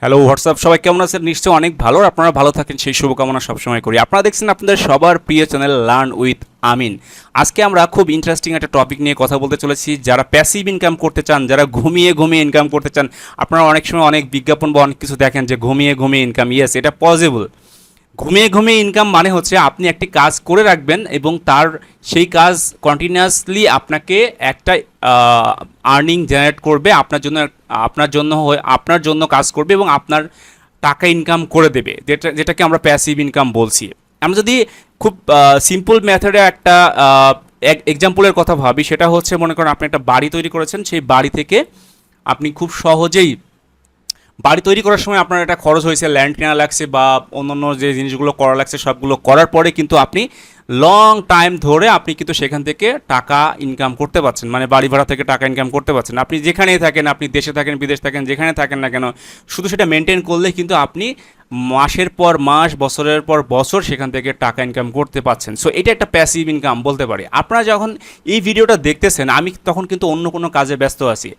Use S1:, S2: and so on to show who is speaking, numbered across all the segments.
S1: Hello WhatsApp, সবাই কেমন আছেন? নিশ্চয়ই অনেক ভালো। আপনারা ভালো থাকেন সেই শুভকামনা সবসময় করি। আপনারা দেখছেন আপনাদের সবার প্রিয় চ্যানেল লার্ন উইথ আমিন। আজকে আমরা খুব ইন্টারেস্টিং একটা টপিক নিয়ে কথা বলতে চলেছি। যারা প্যাসিভ ইনকাম করতে চান, যারা ঘুমিয়ে ঘুমিয়ে ইনকাম করতে চান, আপনারা অনেক সময় অনেক বিজ্ঞাপন বা অনেক কিছু দেখেন যে ঘুমিয়ে ঘুমিয়ে ইনকাম। ইয়েস, এটা পসিবল। ঘুমিয়ে ঘুমিয়ে ইনকাম মানে হচ্ছে আপনি একটি কাজ করে রাখবেন এবং সেই কাজ কন্টিনিউয়াসলি আপনাকে একটা আর্নিং জেনারেট করবে, আপনার জন্য কাজ করবে এবং আপনার টাকা ইনকাম করে দেবে, যেটাকে আমরা প্যাসিভ ইনকাম বলছি। আমরা যদি খুব সিম্পল মেথডে একটা এক্সাম্পলের কথা ভাবি, সেটা হচ্ছে মনে করেন আপনি একটা বাড়ি তৈরি করেছেন। সেই বাড়ি থেকে আপনি খুব সহজেই বাড়ি তৈরি করার সময় আপনার একটা খরচ হয়েছে, ল্যান্ড কেনা লাগছে বা অন্যান্য যে জিনিসগুলো করা লাগছে, সবগুলো করার পরে কিন্তু আপনি লং টাইম ধরে আপনি কিন্তু সেখান থেকে টাকা ইনকাম করতে পারছেন, মানে বাড়ি ভাড়া থেকে টাকা ইনকাম করতে পারছেন। আপনি যেখানেই থাকেন, আপনি দেশে থাকেন, বিদেশ থাকেন, যেখানে থাকেন না কেন, শুধু সেটা মেনটেন করলে কিন্তু আপনি মাসের পর মাস, বছরের পর বছর সেখান থেকে টাকা ইনকাম করতে পারছেন। সো এটা একটা প্যাসিভ ইনকাম বলতে পারি। আপনারা যখন এই ভিডিওটা দেখতেছেন, আমি তখন কিন্তু অন্য কোনো কাজে ব্যস্ত আছি।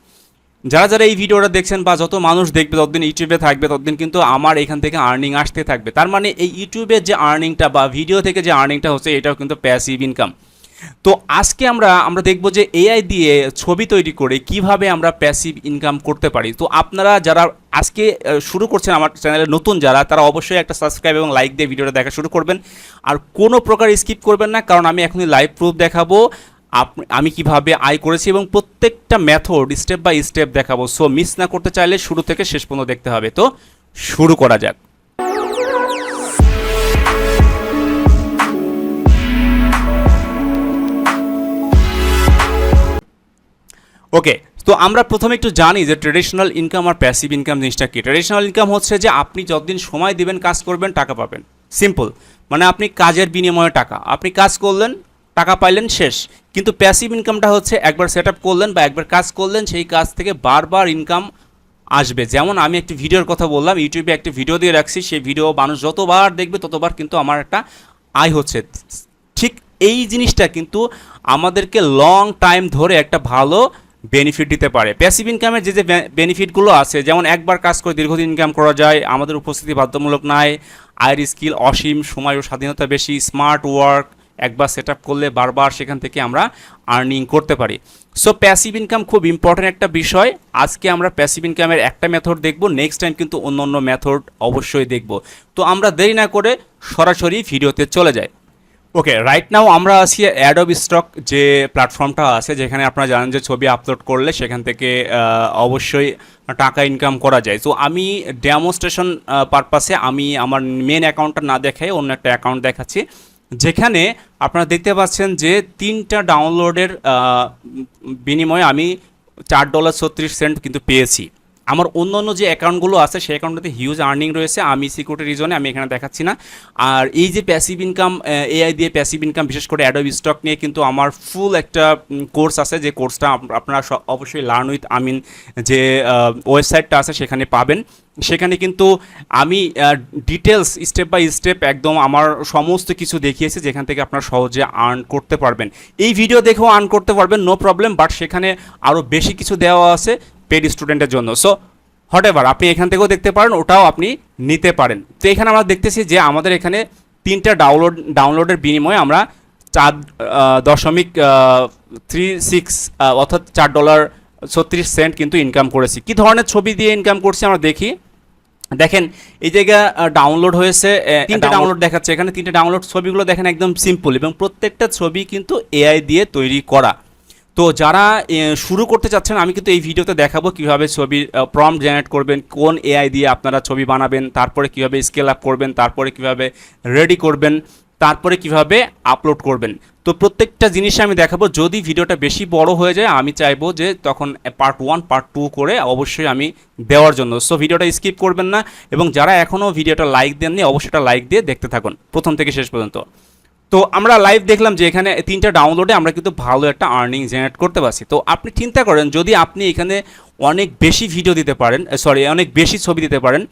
S1: যারা যারা এই ভিডিওটা দেখছেন বা যত মানুষ দেখবে, ততদিন ইউটিউবে থাকবে, ততদিন কিন্তু আমার এখান থেকে আর্নিং আসতে থাকবে। তার মানে এই ইউটিউবের যে আর্নিংটা বা ভিডিও থেকে যে আর্নিংটা হচ্ছে, এটাও কিন্তু প্যাসিভ ইনকাম। তো আজকে আমরা দেখব যে এআই দিয়ে ছবি তৈরি করে কিভাবে আমরা প্যাসিভ ইনকাম করতে পারি। তো আপনারা যারা আজকে শুরু করছেন আমার চ্যানেলে নতুন যারা, তারা অবশ্যই একটা সাবস্ক্রাইব এবং লাইক দিয়ে ভিডিওটা দেখা শুরু করবেন। আর কোনো প্রকার স্কিপ করবেন না, কারণ আমি এখনই লাইভ প্রুফ দেখাবো আমি কিভাবে আয় করেছি এবং প্রত্যেকটা মেথড স্টেপ বাই স্টেপ দেখাবো। সো মিস না করতে চাইলে শুরু থেকে শেষ পর্যন্ত দেখতে হবে। তো শুরু করা যাক। ওকে, তো আমরা প্রথমে একটু জানি যে ট্রেডিশনাল ইনকাম আর প্যাসিভ ইনকাম জিনিসটা কি। ট্রেডিশনাল ইনকাম হচ্ছে যে আপনি যতদিন সময় দিবেন, কাজ করবেন, টাকা পাবেন। সিম্পল, মানে আপনি কাজের বিনিময়ে টাকা, আপনি কাজ করলেন, টাকা পাইলেন, শেষ। কিন্তু প্যাসিভ ইনকামটা হচ্ছে একবার সেট আপ করলেন বা একবার কাজ করলেন, সেই কাজ থেকে বারবার ইনকাম আসবে। যেমন আমি একটি ভিডিওর কথা বললাম, ইউটিউবে একটি ভিডিও দিয়ে রাখছি, সেই ভিডিও মানুষ যতবার দেখবে ততবার কিন্তু আমার একটা আয় হচ্ছে। ঠিক এই জিনিসটা কিন্তু আমাদেরকে লং টাইম ধরে একটা ভালো বেনিফিট দিতে পারে। প্যাসিভ ইনকামের যে বেনিফিটগুলো আছে, যেমন একবার কাজ করে দীর্ঘদিন ইনকাম করা যায়, আমাদের উপস্থিতি বাধ্যতামূলক নাই, আয়ের স্কিল অসীম, সময় ও স্বাধীনতা বেশি, স্মার্ট ওয়ার্ক, একবার সেট আপ করলে বারবার সেখান থেকে আমরা আর্নিং করতে পারি। সো প্যাসিভ ইনকাম খুব ইম্পর্ট্যান্ট একটা বিষয়। আজকে আমরা প্যাসিভ ইনকামের একটা মেথড দেখব, নেক্সট টাইম কিন্তু অন্য অন্য মেথড অবশ্যই দেখব। তো আমরা দেরি না করে সরাসরি ভিডিওতে চলে যাই। ওকে, রাইট নাও আমরা আছি অ্যাডোবি স্টক যে প্ল্যাটফর্মটা আছে, যেখানে আপনারা জানেন যে ছবি আপলোড করলে সেখান থেকে অবশ্যই টাকা ইনকাম করা যায়। তো আমি ডেমনস্ট্রেশন পারপাসে আমি আমার মেন অ্যাকাউন্টটা না দেখাই অন্য একটা অ্যাকাউন্ট দেখাচ্ছি, যেখানে আপনারা দেখতে পাচ্ছেন যে 3টা ডাউনলোডের বিনিময়ে আমি $4.36 কিন্তু পেয়েছি। আমার অন্য অন্য যে অ্যাকাউন্টগুলো আছে সেই অ্যাকাউন্টটাতে হিউজ আর্নিং রয়েছে, আমি সিকিউরিটি রিজনে আমি এখানে দেখাচ্ছি না। আর এই যে প্যাসিভ ইনকাম, এআই দিয়ে প্যাসিভ ইনকাম, বিশেষ করে অ্যাডোবি স্টক নিয়ে কিন্তু আমার ফুল একটা কোর্স আছে, যে কোর্সটা আপনারা অবশ্যই লার্ন উইথ আমিন যে ওয়েবসাইটটা আছে সেখানে পাবেন। সেখানে কিন্তু আমি ডিটেলস স্টেপ বাই স্টেপ একদম আমার সমস্ত কিছু দেখিয়েছি, যেখান থেকে আপনারা সহজে আর্ন করতে পারবেন। এই ভিডিও দেখেও আর্ন করতে পারবেন, নো প্রবলেম, বাট সেখানে আরও বেশি কিছু দেওয়া আছে পেড স্টুডেন্টের জন্য। সো হোয়াটএভার, আপনি এখান থেকেও দেখতে পারেন, ওটাও আপনি নিতে পারেন। তো এখানে আমরা দেখতেছি যে আমাদের এখানে 3টা ডাউনলোডের বিনিময়ে আমরা 4.36 অর্থাৎ $4.36 কিন্তু ইনকাম করেছি। কী ধরনের ছবি দিয়ে ইনকাম করছি আমরা দেখি। দেখেন এই জায়গা ডাউনলোড হয়েছে, 3টা ডাউনলোড দেখাচ্ছে এখানে। 3টা ডাউনলোড ছবিগুলো দেখেন একদম সিম্পল, এবং প্রত্যেকটা ছবি কিন্তু এআই দিয়ে তৈরি করা। তো যারা শুরু করতে চাচ্ছেন, আমি কিন্তু এই ভিডিওতে দেখাবো কীভাবে ছবির প্রম্পট জেনারেট করবেন, কোন এআই দিয়ে আপনারা ছবি বানাবেন, তারপরে কীভাবে স্কেল আপ করবেন, তারপরে কীভাবে রেডি করবেন, তারপরে কিভাবে আপলোড করবেন। তো প্রত্যেকটা জিনিস আমি দেখাবো। যদি ভিডিওটা বেশি বড় হয়ে যায়, আমি চাইবো যে তখন পার্ট 1 পার্ট 2 করে অবশ্যই আমি দেওয়ার জন্য। সো ভিডিওটা স্কিপ করবেন না, এবং যারা এখনও ভিডিওটা লাইক দেননি অবশ্যই একটা লাইক দিয়ে দেখতে থাকুন প্রথম থেকে শেষ পর্যন্ত। তো আমরা লাইভ দেখলাম যে এখানে 3টা ডাউনলোডে আমরা কিন্তু ভালো একটা আর্নিং জেনারেট করতে পারছি। তো আপনি চিন্তা করেন, যদি আপনি এখানে অনেক বেশি ভিডিও দিতে পারেন, অনেক বেশি ছবি দিতে পারেন,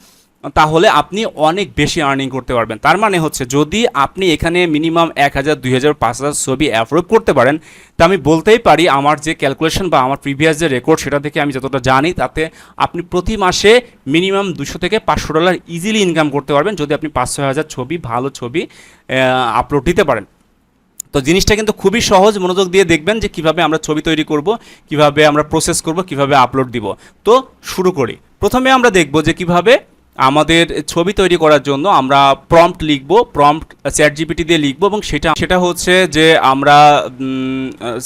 S1: তাহলে আপনি অনেক বেশি আর্নিং করতে পারবেন। তার মানে হচ্ছে যদি আপনি এখানে মিনিমাম 1000, 2000, 5000 ছবি অ্যাপ্রুভ করতে পারেন, তা আমি বলতেই পারি আমার যে ক্যালকুলেশন বা আমার প্রিভিয়াস যে রেকর্ড সেটা থেকে আমি যতটা জানি, তাতে আপনি প্রতি মাসে মিনিমাম $200 থেকে $500 ইজিলি ইনকাম করতে পারবেন যদি আপনি 5-6 হাজার ছবি, ভালো ছবি আপলোড দিতে পারেন। তো জিনিসটা কিন্তু খুবই সহজ, মনোযোগ দিয়ে দেখবেন যে কিভাবে আমরা ছবি তৈরি করব, কিভাবে আমরা প্রসেস করব, কিভাবে আপলোড দিব। তো শুরু করি। প্রথমে আমরা দেখব যে কিভাবে আমাদের ছবি তৈরি করার জন্য আমরা প্রম্পট লিখব, প্রম্পট চ্যাটজিপিটি দিয়ে লিখব, এবং সেটা হচ্ছে যে আমরা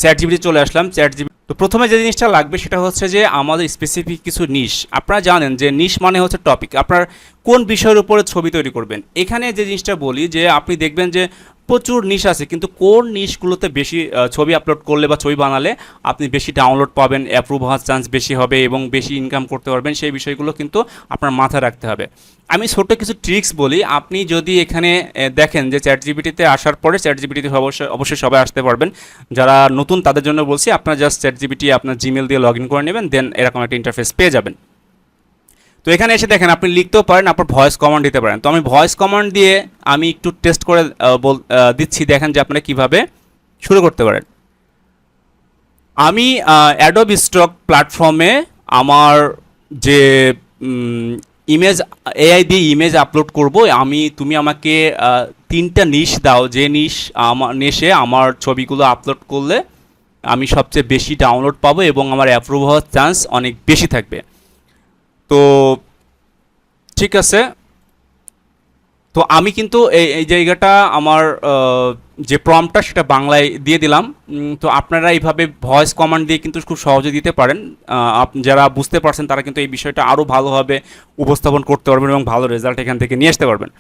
S1: চ্যাটজিপিটি চলে আসলাম। চ্যাটজিপিটি, তো প্রথমে যে জিনিসটা লাগবে সেটা হচ্ছে যে আমাদের স্পেসিফিক কিছু নিশ। আপনারা জানেন যে নিশ মানে হচ্ছে টপিক, আপনার কোন বিষয়ের উপরে ছবি তৈরি করবেন। এখানে যে জিনিসটা বলি যে আপনি দেখবেন যে প্রচুর নিশ আছে, কিন্তু কোন নিশগুলোতে বেশি ছবি আপলোড করলে বা ছবি বানালে আপনি বেশি ডাউনলোড পাবেন, অ্যাপ্রুভ হওয়ার চান্স বেশি হবে এবং বেশি ইনকাম করতে পারবেন, সেই বিষয়গুলো কিন্তু আপনার মাথায় রাখতে হবে। আমি ছোট্ট কিছু ট্রিক্স বলি। আপনি যদি এখানে দেখেন যে চ্যাটজিপিটিতে আসার পরে, চ্যাটজিপিটিতে অবশ্যই সবাই আসতে পারবেন, যারা নতুন তাদের জন্য বলছি, আপনার জাস্ট চ্যাটজিপিটি আপনার জিমেল দিয়ে লগ ইন করে নেবেন, দেন এরকম একটা ইন্টারফেস পেয়ে যাবেন। তো এখানে এসে দেখেন আপনি লিখতেও পারেন, আপনার ভয়েস কমান্ড দিতে পারেন। তো আমি ভয়েস কমান্ড দিয়ে আমি একটু টেস্ট করে দিচ্ছি, দেখেন যে আপনারা কিভাবে শুরু করতে পারেন। আমি অ্যাডোব স্টক প্ল্যাটফর্মে আমার যে ইমেজ, এআই দিয়ে ইমেজ আপলোড করব, তুমি আমাকে 3টা নিশ দাও, যে নিশে আমার ছবিগুলো আপলোড করলে আমি সবচেয়ে বেশি ডাউনলোড পাবো এবং আমার অ্যাপ্রুভ হওয়ার চান্স অনেক বেশি থাকবে। তো ঠিক আছে, তো আমি কিন্তু এই জায়গাটা আমার যে প্রম্পটটা সেটা বাংলায় দিয়ে দিলাম। তো আপনারা এইভাবে ভয়েস কমান্ড দিয়ে কিন্তু খুব সহজে দিতে পারেন। যারা বুঝতে পারছেন তারা কিন্তু এই বিষয়টা আরও ভালোভাবে উপস্থাপন করতে পারবেন এবং ভালো রেজাল্ট এখান থেকে নিয়ে আসতে পারবেন।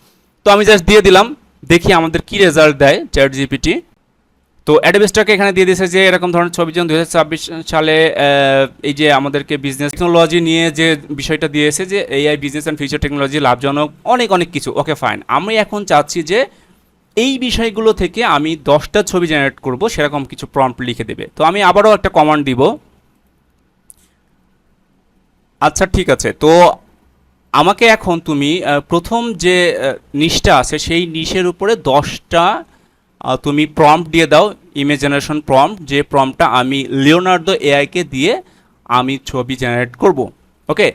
S1: তো আমি জাস্ট দিয়ে দিলাম, দেখি আমাদের কি রেজাল্ট দেয় চ্যাটজিপিটি। তো অ্যাডোব স্টক এখানে দিয়ে দিয়েছে যে এরকম ধরনের ছবির জন্য 2026 সালে এই যে আমাদেরকে বিজনেস টেকনোলজি নিয়ে যে বিষয়টা দিয়েছে যে AI business and future technology লাভজনক, অনেক অনেক কিছু। ওকে ফাইন, আমি এখন চাচ্ছি যে এই বিষয়গুলো থেকে আমি 10টা ছবি জেনারেট করব, সেরকম কিছু প্রম্পট লিখে দেবে। তো আমি আবারও একটা কমান্ড দিব। আচ্ছা ঠিক আছে, তো আমাকে এখন তুমি প্রথম যে নিশটা আছে সেই নিশের উপরে 10টা তুমি প্রম্পট দিয়ে দাও, ইমেজ জেনারেশন প্রম্পট, যে প্রম্পটটা আমি লিওনার্দো এআইকে দিয়ে আমি ছবি জেনারেট করব। ওকে,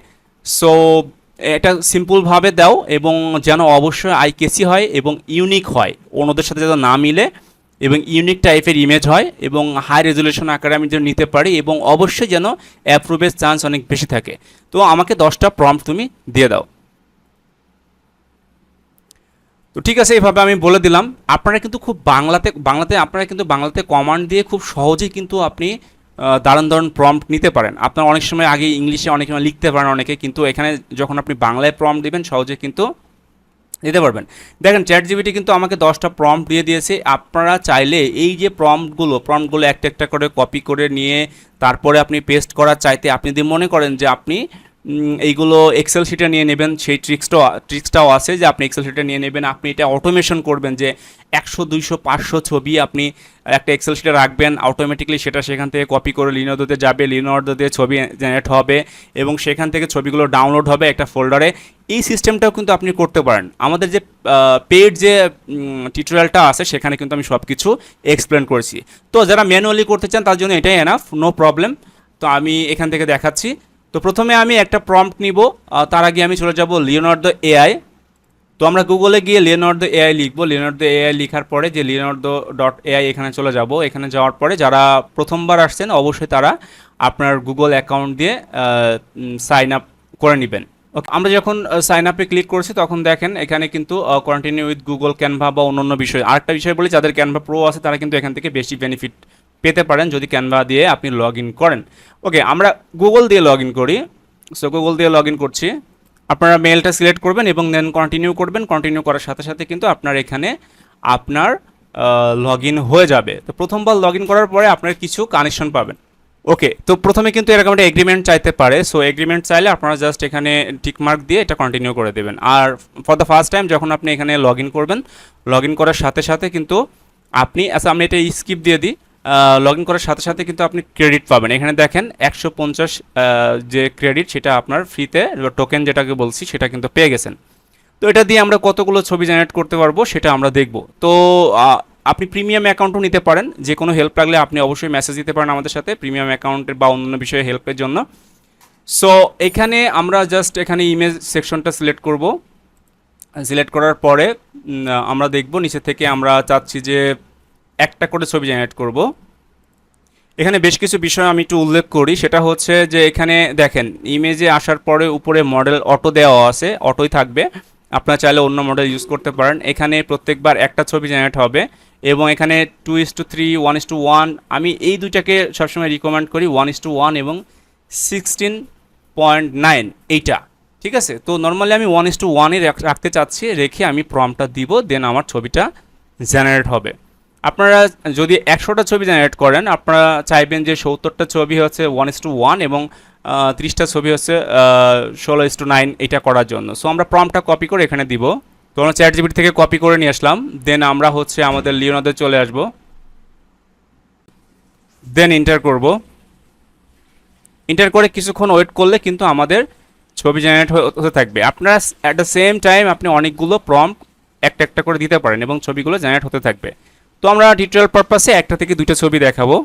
S1: সো এটা সিম্পলভাবে দাও এবং যেন অবশ্যই আই কেসি হয় এবং ইউনিক হয়, অন্যদের সাথে যেন না মিলে, এবং ইউনিক টাইপের ইমেজ হয় এবং হাই রেজুলেশন আকারে আমি যেন নিতে পারি, এবং অবশ্যই যেন অ্যাপ্রুভের চান্স অনেক বেশি থাকে। তো আমাকে 10টা প্রম্পট তুমি দিয়ে দাও। তো ঠিক আছে, এইভাবে আমি বলে দিলাম। আপনারা কিন্তু খুব বাংলাতে কমান্ড দিয়ে খুব সহজেই কিন্তু আপনি দারুণ দারুণ প্রম্পট নিতে পারেন। আপনার অনেক সময় আগে ইংলিশে অনেক সময় লিখতে পারেন অনেকে, কিন্তু এখানে যখন আপনি বাংলায় প্রম্পট দিবেন সহজে কিন্তু দিতে পারবেন। দেখেন চ্যাটজিপিটি কিন্তু আমাকে 10টা প্রম্পট দিয়ে দিয়েছে। আপনারা চাইলে এই যে প্রম্পটগুলো একটা একটা করে কপি করে নিয়ে তারপরে আপনি পেস্ট করার চাইতে, আপনি যদি মনে করেন যে আপনি এইগুলো এক্সেল শিটে নিয়ে নেবেন, সেই ট্রিক্সটাও আছে যে আপনি এক্সেল শিটে নিয়ে নেবেন, আপনি এটা অটোমেশন করবেন যে 100, 200, 500 ছবি আপনি একটা এক্সেল শিটে রাখবেন, অটোমেটিকলি সেটা সেখান থেকে কপি করে লিনোডোতে যাবে, লিনোডোতে ছবি জেনারেট হবে এবং সেখান থেকে ছবিগুলো ডাউনলোড হবে একটা ফোল্ডারে। এই সিস্টেমটাও কিন্তু আপনি করতে পারেন। আমাদের যে পেড যে টিউটোরিয়ালটা আছে সেখানে কিন্তু আমি সব কিছু এক্সপ্লেন করেছি। তো যারা ম্যানুয়ালি করতে চান তার জন্য এটাই এনাফ, নো প্রবলেম। তো আমি এখান থেকে দেখাচ্ছি। তো প্রথমে আমি একটা প্রম্পট নিব, তার আগে আমি চলে যাব লিওনার্দো এআই। তো আমরা গুগলে গিয়ে লিওনার্দো এআই লিখবো। লিওনার্দো এআই লেখার পরে যে লিওনার্দো.এআই এখানে চলে যাব। এখানে যাওয়ার পরে যারা প্রথমবার আসছেন অবশ্যই তারা আপনার গুগল অ্যাকাউন্ট দিয়ে সাইন আপ করে নেবেন। ওকে, আমরা যখন সাইন আপে ক্লিক করছি তখন দেখেন এখানে কিন্তু কন্টিনিউ উইথ গুগল, ক্যানভা বা অন্যান্য বিষয়। আরেকটা বিষয় বলি, যাদের ক্যানভা প্রো আছে তারা কিন্তু এখান থেকে বেশি বেনিফিট পেতে পারেন যদি ক্যানভা দিয়ে আপনি লগ ইন করেন। ওকে, আমরা গুগল দিয়ে লগ ইন করি। সো গুগল দিয়ে লগ ইন করছি। আপনারা মেলটা সিলেক্ট করবেন এবং দেন কন্টিনিউ করবেন। কন্টিনিউ করার সাথে সাথে কিন্তু আপনার এখানে আপনার লগ ইন হয়ে যাবে। তো প্রথমবার লগ ইন করার পরে আপনার কিছু কানেকশন পাবেন। ওকে, তো প্রথমে কিন্তু এরকম একটা এগ্রিমেন্ট চাইতে পারে। সো এগ্রিমেন্ট চাইলে আপনারা জাস্ট এখানে টিকমার্ক দিয়ে এটা কন্টিনিউ করে দেবেন। আর ফর দ্য ফার্স্ট টাইম যখন আপনি এখানে লগ ইন করবেন, লগ ইন করার সাথে সাথে কিন্তু আপনি, আচ্ছা আমি এটা স্কিপ দিয়ে দিই, লগ ইন করার সাথে সাথে কিন্তু আপনি ক্রেডিট পাবেন। এখানে দেখেন 150 যে ক্রেডিট সেটা আপনার ফ্রিতে টোকেন যেটাকে বলছি সেটা কিন্তু পেয়ে গেছেন। তো এটা দিয়ে আমরা কতগুলো ছবি জেনারেট করতে পারবো সেটা আমরা দেখব। তো আপনি প্রিমিয়াম অ্যাকাউন্টও নিতে পারেন, যে কোনো হেল্প লাগলে আপনি অবশ্যই মেসেজ দিতে পারেন আমাদের সাথে প্রিমিয়াম অ্যাকাউন্টের বা অন্যান্য বিষয়ে হেল্পের জন্য। সো এখানে আমরা জাস্ট এখানে ইমেজ সেকশনটা সিলেক্ট করব। সিলেক্ট করার পরে আমরা দেখব নিচে থেকে আমরা চাচ্ছি যে একটা করে ছবি জেনারেট করব। এখানে বেশ কিছু বিষয় আমি একটু উল্লেখ করি, সেটা হচ্ছে যে এখানে দেখেন ইমেজে আসার পরে উপরে মডেল অটো দেওয়া আছে, অটোই থাকবে, আপনারা চাইলে অন্য মডেল ইউজ করতে পারেন। এখানে প্রত্যেকবার একটা ছবি জেনারেট হবে এবং এখানে 2:3 1:1 আমি এই দুইটাকে সবসময় রিকমেন্ড করি, 1:1 এবং 16.9 এইটা, ঠিক আছে। তো নর্মালি আমি 1:1 রাখতে চাচ্ছি, রেখে আমি প্রম্পটটা দিব, দেন আমার ছবিটা জেনারেট হবে। আপনারা যদি 100টা ছবি জেনারেট করেন আপনারা চাইবেন যে 70টা ছবি হচ্ছে 1:1 এবং 30টা ছবি হচ্ছে 16:9 এটা করার জন্য। সো আমরা প্রম্পটটা কপি করে এখানে দিব। তো আমরা চ্যাটজিপিটি থেকে কপি করে নিয়ে আসলাম, দেন আমরা হচ্ছে আমাদের লিওনার্দোতে চলে আসব, দেন এন্টার করব। এন্টার করে কিছুক্ষণ ওয়েট করলে কিন্তু আমাদের ছবি জেনারেট হতে থাকবে। আপনারা অ্যাট দ্য সেম টাইম আপনি অনেকগুলো প্রম্পট একটা একটা করে দিতে পারেন এবং ছবিগুলো জেনারেট হতে থাকবে। তো আমরা টিউটোরিয়াল পারপাসে একটা থেকে দুইটা ছবি দেখাবো।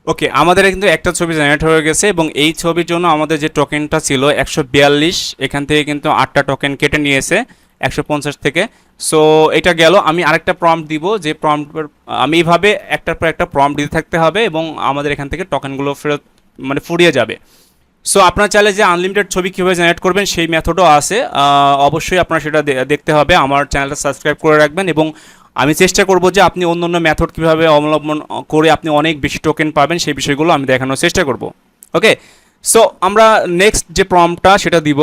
S1: ওকে, আমাদের কিন্তু একটা ছবি জেনারেট হয়ে গেছে এবং এই ছবির জন্য আমাদের যে টোকেনটা ছিল 142, এখান থেকে কিন্তু 8টা টোকেন কেটে নিয়েছে 150 থেকে। সো এটা গেল। আমি আরেকটা প্রম্পট দিব, যে প্রম্পট আমি এইভাবে একটার পর একটা প্রম্পট দিতে থাকতে হবে এবং আমাদের এখান থেকে টোকেনগুলো ফেরত মানে ফুরিয়ে যাবে। সো আপনারা চাইলে যে আনলিমিটেড ছবি কীভাবে জেনারেট করবেন সেই মেথডও আছে, অবশ্যই আপনারা সেটা দেখতে হবে। আমার চ্যানেলটা সাবস্ক্রাইব করে রাখবেন এবং আমি চেষ্টা করব যে আপনি অন্য অন্য মেথড কীভাবে অবলম্বন করে আপনি অনেক বেশি টোকেন পাবেন সেই বিষয়গুলো আমি দেখানোর চেষ্টা করব। ওকে, সো আমরা নেক্সট যে প্রম্পটটা সেটা দিব।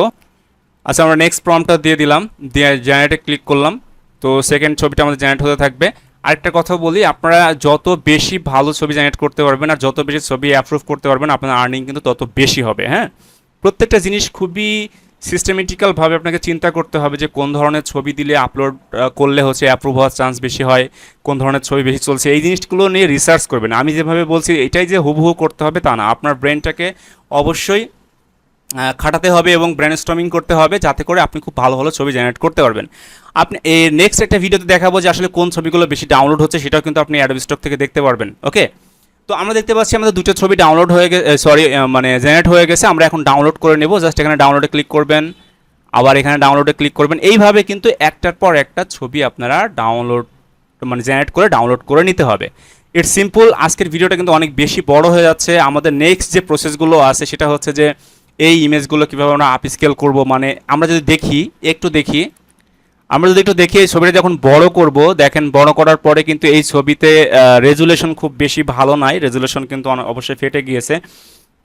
S1: আচ্ছা, আমরা নেক্সট প্রম্পটটা দিয়ে দিলাম, দিয়ে জেনারেটে ক্লিক করলাম। তো সেকেন্ড ছবিটা আমাদের জেনারেট হতে থাকবে। আরেকটা কথা বলি, আপনারা যত বেশি ভালো ছবি জেনারেট করতে পারবেন আর যত বেশি ছবি অ্যাপ্রুভ করতে পারবেন আপনার আর্নিং কিন্তু তত বেশি হবে। হ্যাঁ, প্রত্যেকটা জিনিস খুবই সিস্টেমেটিক্যালভাবে আপনাকে চিন্তা করতে হবে যে কোন ধরনের ছবি দিলে আপলোড করলে হচ্ছে অ্যাপ্রুভ হওয়ার চান্স বেশি হয়, কোন ধরনের ছবি বেশি চলছে, এই জিনিসগুলো নিয়ে রিসার্চ করবেন। আমি যেভাবে বলছি এটাই যে হুবহু করতে হবে তা না, আপনার ব্রেনটাকে অবশ্যই খাটাতে হবে এবং ব্রেনস্টর্মিং করতে হবে যাতে করে আপনি খুব ভালো ভালো ছবি জেনারেট করতে পারবেন। আপনি এই নেক্সট একটা ভিডিওতে দেখাবো যে আসলে কোন ছবিগুলো বেশি ডাউনলোড হচ্ছে, সেটাও কিন্তু আপনি অ্যাডোবি স্টক থেকে দেখতে পারবেন। ওকে, তো আমরা দেখতে পাচ্ছি আমাদের দুটো ছবি ডাউনলোড হয়ে গেছে, মানে জেনারেট হয়ে গেছে। আমরা এখন ডাউনলোড করে নেব। জাস্ট এখানে ডাউনলোডে ক্লিক করবেন, আবার এখানে ডাউনলোডে ক্লিক করবেন। এইভাবে কিন্তু একটার পর একটা ছবি আপনারা ডাউনলোড মানে জেনারেট করে ডাউনলোড করে নিতে হবে। It's simple. আজকের ভিডিওটা কিন্তু অনেক বেশি বড় হয়ে যাচ্ছে। আমাদের নেক্সট যে প্রসেসগুলো আছে সেটা হচ্ছে যে এই ইমেজগুলো কীভাবে আমরা আপ স্কেল করবো। মানে আমরা যদি আমরা যদি একটু দেখি এই ছবিটা যখন বড় করব, দেখেন বড় করার পরে কিন্তু এই ছবিতে রেজুলেশন খুব বেশি ভালো নাই, রেজুলেশন কিন্তু অবশ্যই ফেটে গিয়েছে।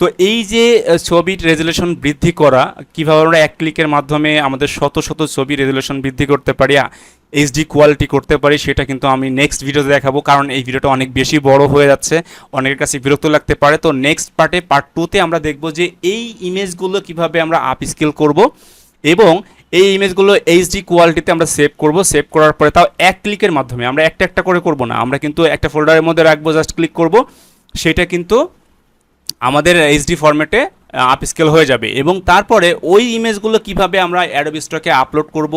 S1: তো এই যে ছবির রেজুলেশন বৃদ্ধি করা, কীভাবে আমরা এক ক্লিকের মাধ্যমে আমাদের শত শত ছবি রেজুলেশন বৃদ্ধি করতে পারি, এইচডি কোয়ালিটি করতে পারি, সেটা কিন্তু আমি নেক্সট ভিডিওতে দেখাবো। কারণ এই ভিডিওটা অনেক বেশি বড় হয়ে যাচ্ছে, অনেকের কাছে বিরক্ত লাগতে পারে। তো নেক্সট পার্ট 2তে আমরা দেখব যে এই ইমেজগুলো কিভাবে আমরা আপ স্কেল করব এবং এই ইমেজগুলো এইচডি কোয়ালিটিতে আমরা সেভ করব। সেভ করার পরে তাও এক ক্লিকের মাধ্যমে, আমরা একটা একটা করে করব না, আমরা কিন্তু একটা ফোল্ডারের মধ্যে রাখবো, জাস্ট ক্লিক করব, সেটা কিন্তু আমাদের এইচডি ফরম্যাটে আপ স্কেল হয়ে যাবে। এবং তারপরে ওই ইমেজগুলো কিভাবে আমরা অ্যাডোবি স্টকে আপলোড করব,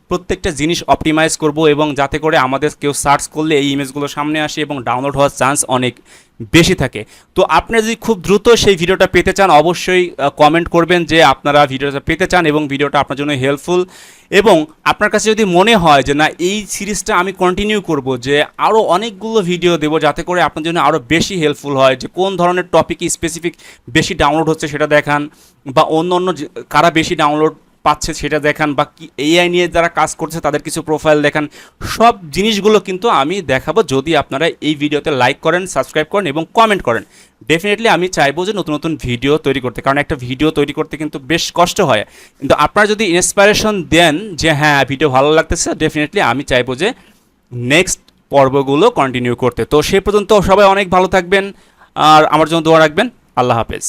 S1: প্রত্যেকটা জিনিস অপটিমাইজ করব এবং যাতে করে আমাদের কেউ সার্চ করলে এই ইমেজগুলো সামনে আসে এবং ডাউনলোড হওয়ার চান্স অনেক বেশি থাকে। তো আপনি যদি খুব দ্রুত সেই ভিডিওটা পেতে চান অবশ্যই কমেন্ট করবেন যে আপনারা ভিডিওটা পেতে চান এবং ভিডিওটা আপনার জন্য হেল্পফুল। এবং আপনার কাছে যদি মনে হয় যে না এই সিরিজটা আমি কন্টিনিউ করব, যে আরও অনেকগুলো ভিডিও দেবো যাতে করে আপনার জন্য আরও বেশি হেল্পফুল হয়, যে কোন ধরনের টপিকে স্পেসিফিক বেশি ডাউনলোড হচ্ছে সেটা দেখান, বা অন্য অন্য কারা বেশি ডাউনলোড পাচ্ছে সেটা দেখান, বা কি এআই নিয়ে যারা কাজ করছে তাদের কিছু প্রোফাইল দেখান, সব জিনিসগুলো কিন্তু আমি দেখাবো যদি আপনারা এই ভিডিওতে লাইক করেন, সাবস্ক্রাইব করেন এবং কমেন্ট করেন। ডেফিনেটলি আমি চাইবো যে নতুন নতুন ভিডিও তৈরি করতে, কারণ একটা ভিডিও তৈরি করতে কিন্তু বেশ কষ্ট হয়, কিন্তু আপনারা যদি ইন্সপিরেশন দেন যে হ্যাঁ ভিডিও ভালো লাগতেছে, ডেফিনেটলি আমি চাইবো যে নেক্সট পর্বগুলো কন্টিনিউ করতে। তো সেই পর্যন্ত সবাই অনেক ভালো থাকবেন আর আমার জন্য দোয়া রাখবেন। আল্লাহ হাফেজ।